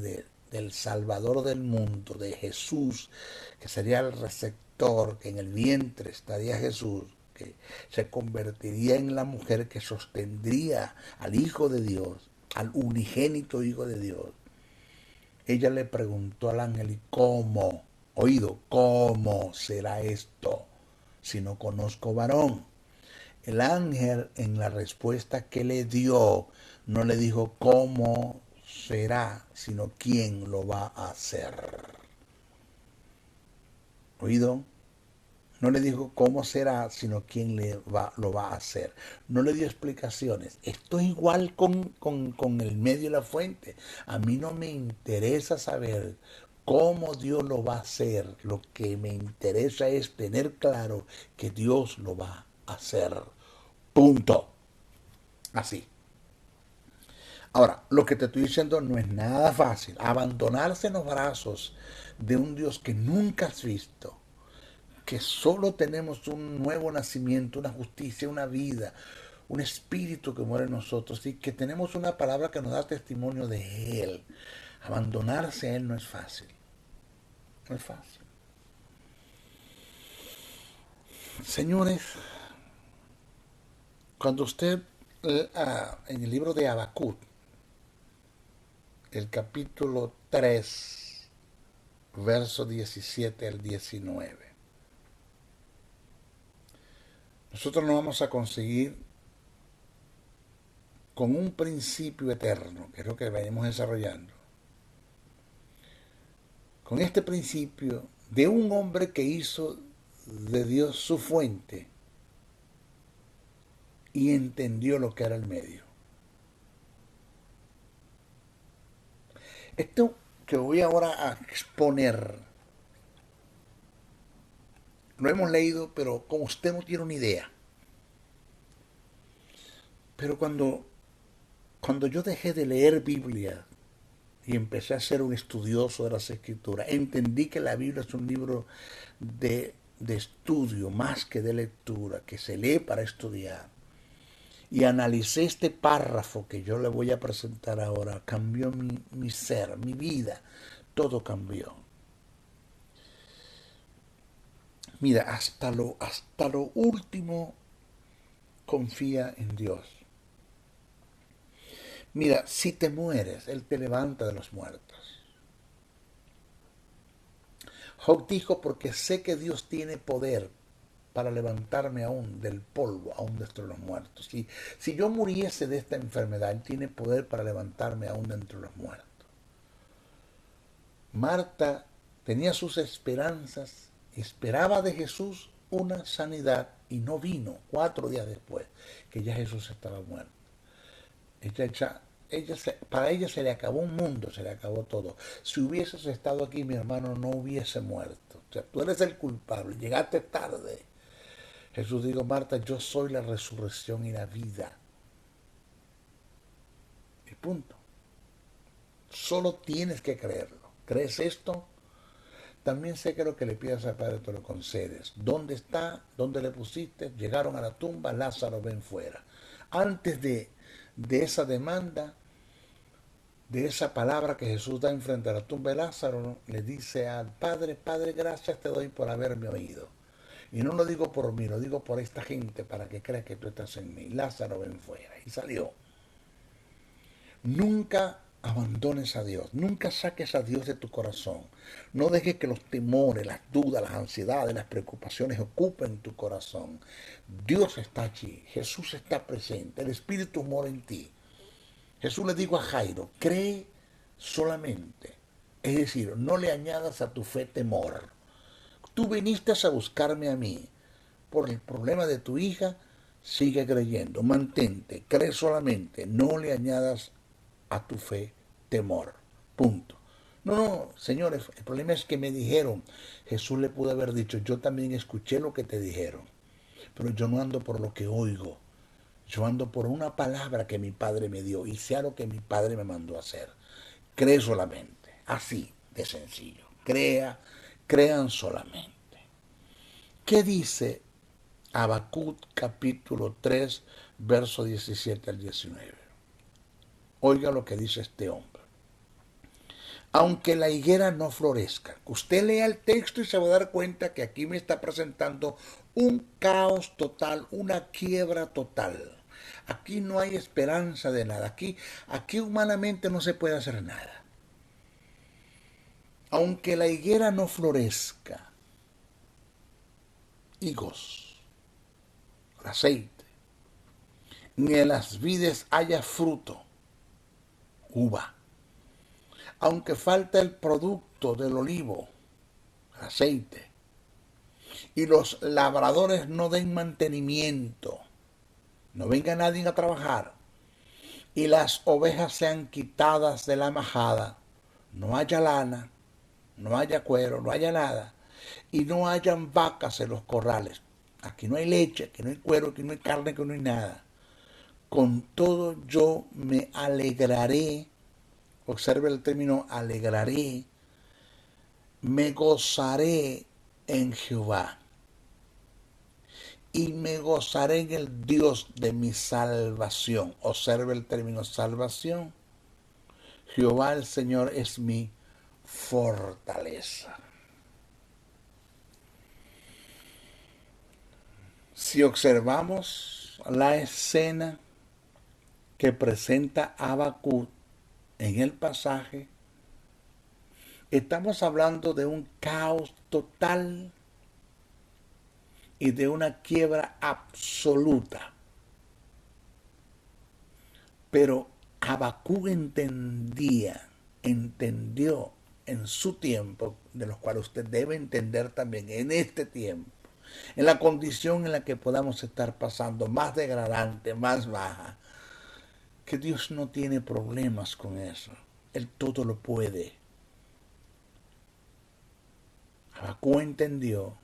del Salvador del mundo, de Jesús, que sería el receptor, que en el vientre estaría Jesús, que se convertiría en la mujer que sostendría al Hijo de Dios, al unigénito Hijo de Dios. Ella le preguntó al ángel, ¿y cómo? Oído, ¿cómo será esto si no conozco varón? El ángel, en la respuesta que le dio, no le dijo cómo será, sino quién lo va a hacer. ¿Oído? No le dijo cómo será, sino quién lo va a hacer. No le dio explicaciones. Esto es igual con el medio y la fuente. A mí no me interesa saber cómo Dios lo va a hacer. Lo que me interesa es tener claro que Dios lo va a hacer. Punto. Así. Ahora, lo que te estoy diciendo no es nada fácil. Abandonarse en los brazos de un Dios que nunca has visto, que solo tenemos un nuevo nacimiento, una justicia, una vida, un espíritu que muere en nosotros y que tenemos una palabra que nos da testimonio de Él. Abandonarse a Él no es fácil. No es fácil. Señores, cuando usted en el libro de Habacuc, el capítulo 3, verso 17 al 19, nosotros nos vamos a conseguir con un principio eterno, que es lo que venimos desarrollando. Con este principio de un hombre que hizo de Dios su fuente y entendió lo que era el medio. Esto que voy ahora a exponer, lo hemos leído, pero como usted no tiene una idea. Pero cuando yo dejé de leer Biblia y empecé a ser un estudioso de las Escrituras, entendí que la Biblia es un libro de estudio más que de lectura, que se lee para estudiar. Y analicé este párrafo que yo le voy a presentar ahora. Cambió mi ser, mi vida. Todo cambió. Mira, hasta lo último confía en Dios. Mira, si te mueres, Él te levanta de los muertos. Job dijo, porque sé que Dios tiene poder para levantarme aún del polvo, aún dentro de los muertos. Si yo muriese de esta enfermedad, Él tiene poder para levantarme aún dentro de los muertos. Marta tenía sus esperanzas, esperaba de Jesús una sanidad y no vino 4 días después, que ya Jesús estaba muerto. Para ella se le acabó un mundo, se le acabó todo. Si hubieses estado aquí, mi hermano no hubiese muerto. O sea, tú eres el culpable, llegaste tarde. Jesús dijo, Marta, yo soy la resurrección y la vida. Y punto. Solo tienes que creerlo. ¿Crees esto? También sé que lo que le pidas al Padre te lo concedes. ¿Dónde está? ¿Dónde le pusiste? Llegaron a la tumba, Lázaro, ven fuera. Antes de esa demanda, de esa palabra que Jesús da enfrente a la tumba de Lázaro, le dice al Padre, Padre, gracias te doy por haberme oído. Y no lo digo por mí, lo digo por esta gente para que crea que tú estás en mí. Lázaro, ven fuera. Y salió. Nunca abandones a Dios, nunca saques a Dios de tu corazón. No dejes que los temores, las dudas, las ansiedades, las preocupaciones ocupen tu corazón. Dios está allí, Jesús está presente, el Espíritu mora en ti. Jesús le dijo a Jairo, cree solamente. Es decir, no le añadas a tu fe temor. Tú viniste a buscarme a mí. Por el problema de tu hija, sigue creyendo, mantente, cree solamente, no le añadas a tu fe temor. Punto. No, señores, el problema es que me dijeron, Jesús le pudo haber dicho, yo también escuché lo que te dijeron, pero yo no ando por lo que oigo, yo ando por una palabra que mi Padre me dio y sea lo que mi Padre me mandó a hacer. Cree solamente, así de sencillo. Crean solamente. ¿Qué dice Habacuc capítulo 3, verso 17 al 19? Oiga lo que dice este hombre. aunque la higuera no florezca. Usted lea el texto y se va a dar cuenta que aquí me está presentando un caos total, una quiebra total. Aquí no hay esperanza de nada. Aquí humanamente no se puede hacer nada. Aunque la higuera no florezca, higos, aceite, ni en las vides haya fruto, uva. Aunque falta el producto del olivo, aceite, y los labradores no den mantenimiento, no venga nadie a trabajar, y las ovejas sean quitadas de la majada, no haya lana, no haya cuero, no haya nada, y no hayan vacas en los corrales. Aquí no hay leche, aquí no hay cuero, aquí no hay carne, aquí no hay nada. Con todo yo me alegraré, observe el término alegraré, me gozaré en Jehová y me gozaré en el Dios de mi salvación. Observe el término salvación. Jehová el Señor es mi fortaleza. Si observamos la escena que presenta Habacuc en el pasaje, estamos hablando de un caos total y de una quiebra absoluta. Pero Habacuc entendió en su tiempo, de los cuales usted debe entender también en este tiempo, en la condición en la que podamos estar pasando, más degradante, más baja, que Dios no tiene problemas con eso. Él todo lo puede. Habacuc entendió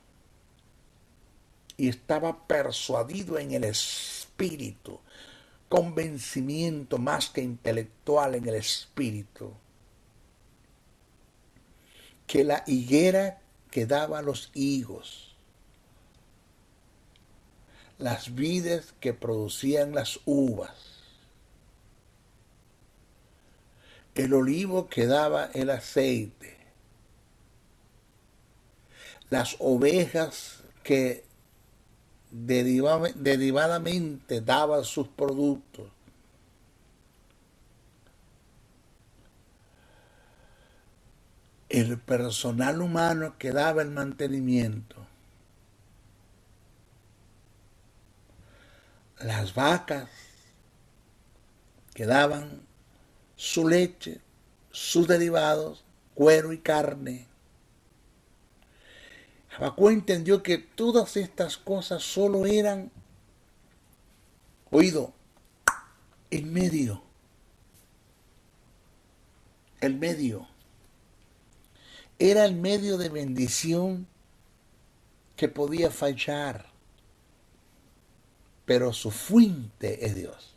y estaba persuadido en el espíritu, convencimiento más que intelectual en el espíritu, que la higuera que daba los higos, las vides que producían las uvas, el olivo que daba el aceite, las ovejas que derivadamente daban sus productos, el personal humano que daba el mantenimiento, las vacas que daban su leche, sus derivados, cuero y carne. Habacuc entendió que todas estas cosas solo eran, oído, el medio. Era el medio de bendición que podía fallar, pero su fuente es Dios,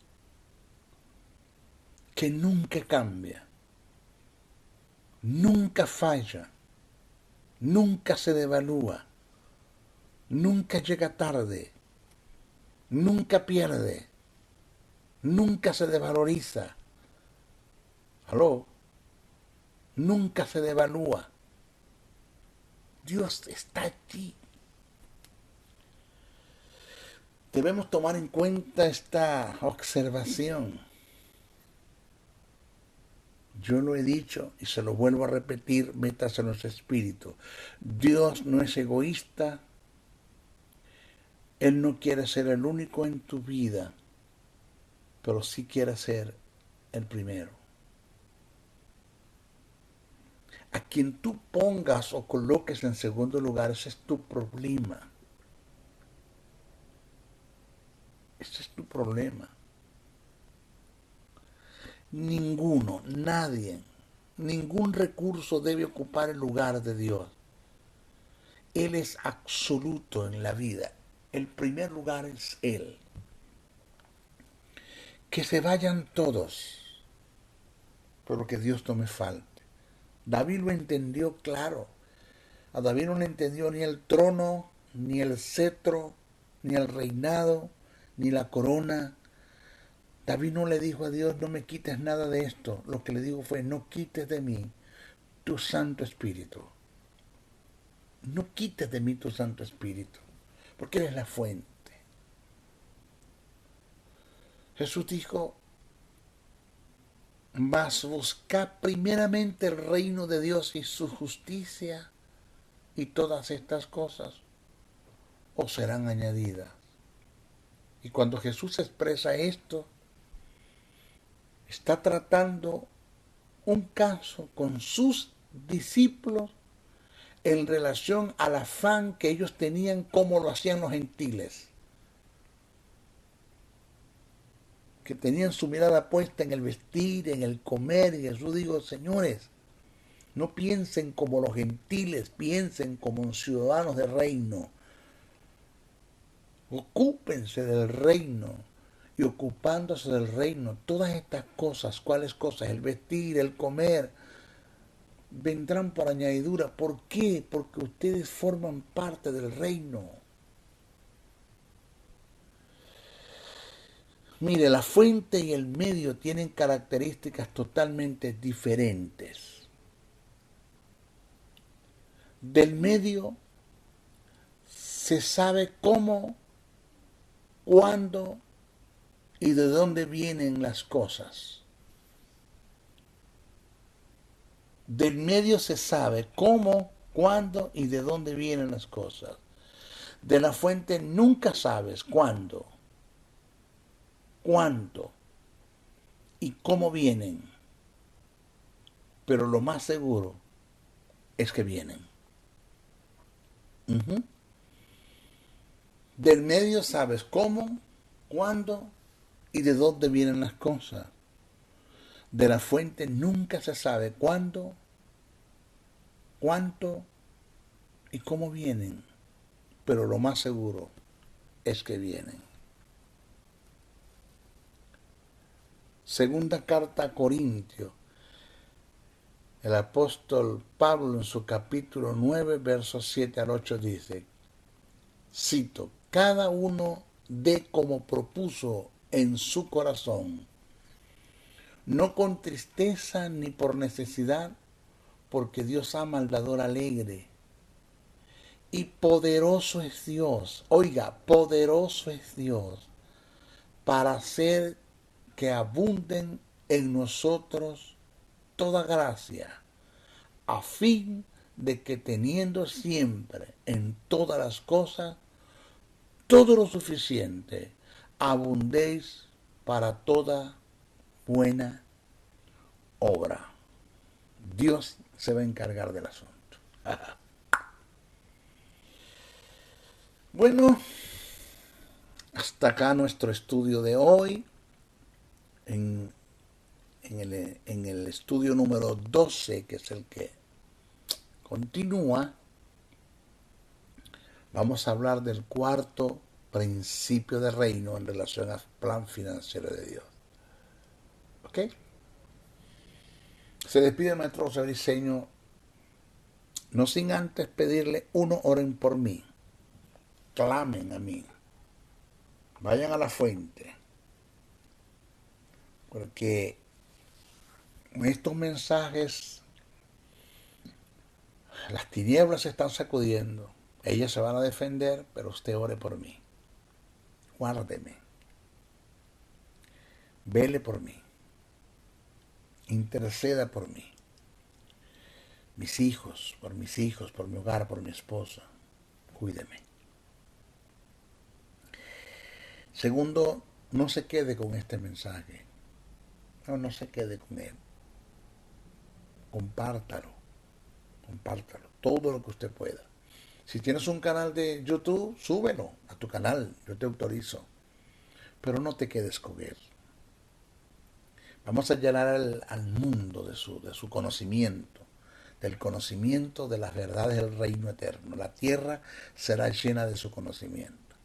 que nunca cambia, nunca falla, nunca se devalúa, nunca llega tarde, nunca pierde, nunca se desvaloriza. ¿Aló? Nunca se devalúa. Dios está allí. Debemos tomar en cuenta esta observación. Yo lo he dicho y se lo vuelvo a repetir, métase en los espíritus. Dios no es egoísta. Él no quiere ser el único en tu vida, pero sí quiere ser el primero. A quien tú pongas o coloques en segundo lugar, ese es tu problema. Ese es tu problema. Ninguno, nadie, ningún recurso debe ocupar el lugar de Dios. Él es absoluto en la vida. El primer lugar es Él. Que se vayan todos, pero que Dios no me falte. David lo entendió claro. A David no le entendió ni el trono, ni el cetro, ni el reinado, ni la corona. David no le dijo a Dios, no me quites nada de esto. Lo que le dijo fue, no quites de mí tu Santo Espíritu. No quites de mí tu Santo Espíritu, porque eres la fuente. Jesús dijo, mas buscad primeramente el reino de Dios y su justicia, y todas estas cosas os serán añadidas. Y cuando Jesús expresa esto, está tratando un caso con sus discípulos en relación al afán que ellos tenían como lo hacían los gentiles, que tenían su mirada puesta en el vestir, en el comer, y Jesús dijo, señores, no piensen como los gentiles, piensen como ciudadanos del reino. Ocúpense del reino, y ocupándose del reino, todas estas cosas, ¿cuáles cosas? El vestir, el comer, vendrán por añadidura. ¿Por qué? Porque ustedes forman parte del reino. Mire, la fuente y el medio tienen características totalmente diferentes. Del medio se sabe cómo, cuándo y de dónde vienen las cosas. Del medio se sabe cómo, cuándo y de dónde vienen las cosas. De la fuente nunca sabes cuándo, cuánto y cómo vienen, pero lo más seguro es que vienen. Del medio sabes cómo, cuándo y de dónde vienen las cosas. De la fuente nunca se sabe cuándo, cuánto y cómo vienen, pero lo más seguro es que vienen. Segunda carta a Corintios, el apóstol Pablo en su capítulo 9, versos 7 al 8 dice, cito, cada uno dé como propuso en su corazón, no con tristeza ni por necesidad, porque Dios ama al dador alegre. Y poderoso es Dios, oiga, poderoso es Dios, para hacer que abunden en nosotros toda gracia, a fin de que teniendo siempre en todas las cosas todo lo suficiente, abundéis para toda buena obra. Dios se va a encargar del asunto. Bueno, hasta acá nuestro estudio de hoy. En el estudio número 12, que es el que continúa, vamos a hablar del cuarto principio de reino en relación al plan financiero de Dios. ¿Ok? Se despide el maestro José Briceño, no sin antes pedirle, uno, oren por mí, clamen a mí, vayan a la fuente, porque estos mensajes, las tinieblas se están sacudiendo, ellas se van a defender, pero usted ore por mí, guárdeme, vele por mí, interceda por mí, mis hijos, por mi hogar, por mi esposa, cuídeme. Segundo, no se quede con este mensaje, no se quede con él, compártalo, todo lo que usted pueda. Si tienes un canal de YouTube, súbelo a tu canal, yo te autorizo, pero no te quedes con él. Vamos a llenar al mundo de su conocimiento, del conocimiento de las verdades del reino eterno. La tierra será llena de su conocimiento.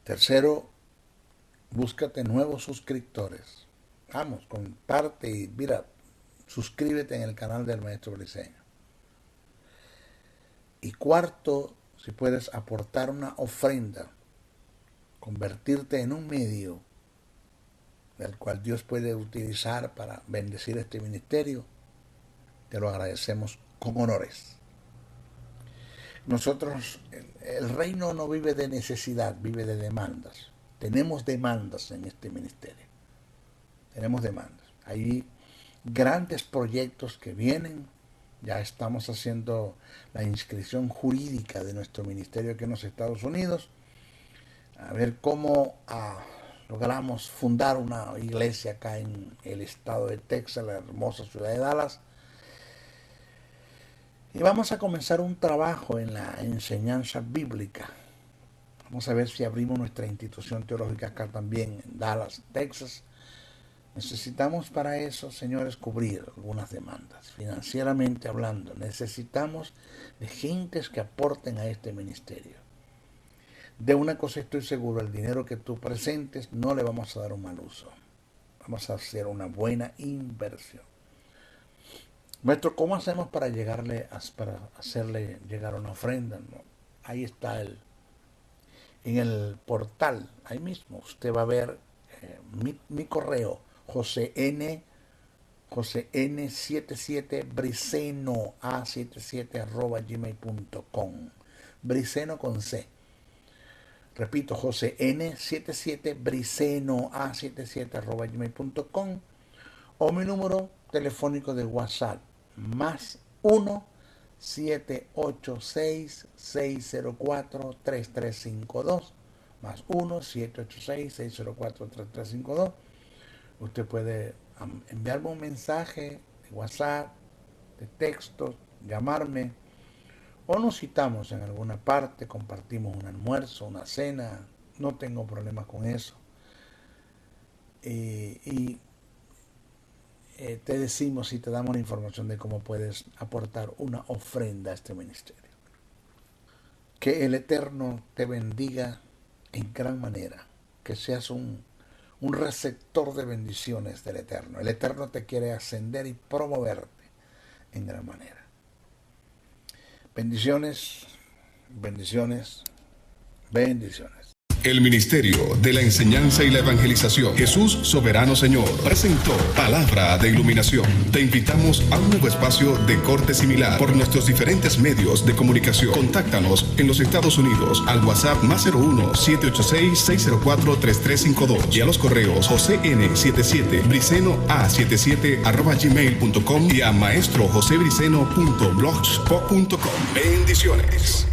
Tercero, búscate nuevos suscriptores. Vamos, comparte y mira, suscríbete en el canal del Maestro Briceño. Y cuarto, si puedes aportar una ofrenda, convertirte en un medio del cual Dios puede utilizar para bendecir este ministerio, te lo agradecemos con honores. Nosotros, el reino no vive de necesidad, vive de demandas. Tenemos demandas en este ministerio. Tenemos demandas. Hay grandes proyectos que vienen. Ya estamos haciendo la inscripción jurídica de nuestro ministerio aquí en los Estados Unidos. A ver cómo logramos fundar una iglesia acá en el estado de Texas, la hermosa ciudad de Dallas. Y vamos a comenzar un trabajo en la enseñanza bíblica. Vamos a ver si abrimos nuestra institución teológica acá también en Dallas, Texas. Necesitamos para eso, señores, cubrir algunas demandas. Financieramente hablando, necesitamos de gentes que aporten a este ministerio. De una cosa estoy seguro, el dinero que tú presentes no le vamos a dar un mal uso. Vamos a hacer una buena inversión. Maestro, ¿cómo hacemos para hacerle llegar una ofrenda? ¿No? Ahí está en el portal, ahí mismo, usted va a ver mi correo, josén77briceno a77@gmail.com, Briceno con C. Repito, josén77briceno a77@gmail.com, o mi número telefónico de WhatsApp, más 1-786-604-3352, más 1-786-604-3352. Usted puede enviarme un mensaje de WhatsApp, de texto, llamarme, o nos citamos en alguna parte, compartimos un almuerzo, una cena. No tengo problemas con eso. Te decimos y te damos la información de cómo puedes aportar una ofrenda a este ministerio. Que el Eterno te bendiga en gran manera, que seas un receptor de bendiciones del Eterno. El Eterno te quiere ascender y promoverte en gran manera. Bendiciones, bendiciones, bendiciones. El Ministerio de la Enseñanza y la Evangelización, Jesús Soberano Señor, presentó Palabra de Iluminación. Te invitamos a un nuevo espacio de corte similar por nuestros diferentes medios de comunicación. Contáctanos en los Estados Unidos al WhatsApp más 01-786-604-3352 y a los correos josén77briceno@gmail.com y a maestrojosebriceno.blogspot.com. Bendiciones.